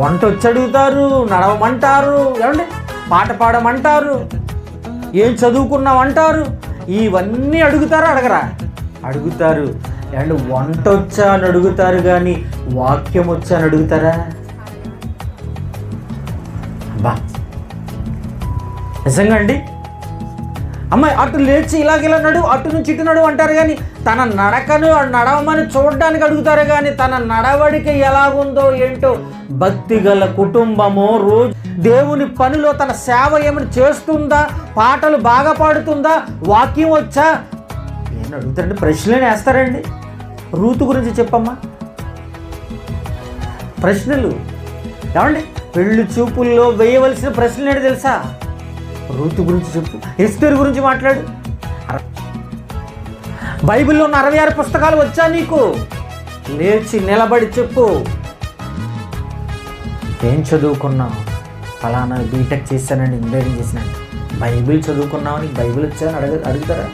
వంట వచ్చి అడుగుతారు, నడవమంటారు, ఏమండి పాట పాడమంటారు, ఏం చదువుకున్నామంటారు. ఇవన్నీ అడుగుతారా అడగరా? అడుగుతారు. ఏమండి వంట వచ్చా అని అడుగుతారు కానీ వాక్యం వచ్చా అని అడుగుతారా? బా నిజంగా అండి. అమ్మాయి అటు లేచి ఇలాగ నడు, అటు నుంచి ఇటు నడు అంటారు కానీ తన నడకను నడవమని చూడడానికి అడుగుతారు కానీ తన నడవడిక ఎలాగుందో ఏంటో. భక్తి గల కుటుంబము రోజు దేవుని పనిలో తన సేవ ఏమైనా చేస్తుందా, పాటలు బాగా పాడుతుందా, వాక్యం వచ్చా ఏం అడుగుతారండి? ప్రశ్నలు వేస్తారండి. రూతు గురించి చెప్పమ్మా. ప్రశ్నలు ఏమండి పెళ్లి చూపుల్లో వేయవలసిన ప్రశ్నలు ఏంటి తెలుసా? రూతు గురించి చెప్పు, ఎస్తేరు గురించి మాట్లాడు. బైబిల్లో ఉన్న 66 పుస్తకాలు వచ్చా నీకు? లేచి నిలబడి చెప్పు. ఏం చదువుకున్నావు? ఫలానా బీటెక్ చేశానండి, ఇంజనీరింగ్ చేశానండి. బైబిల్ చదువుకున్నావు, నీకు బైబిల్ వచ్చా అని అడుగుతారా?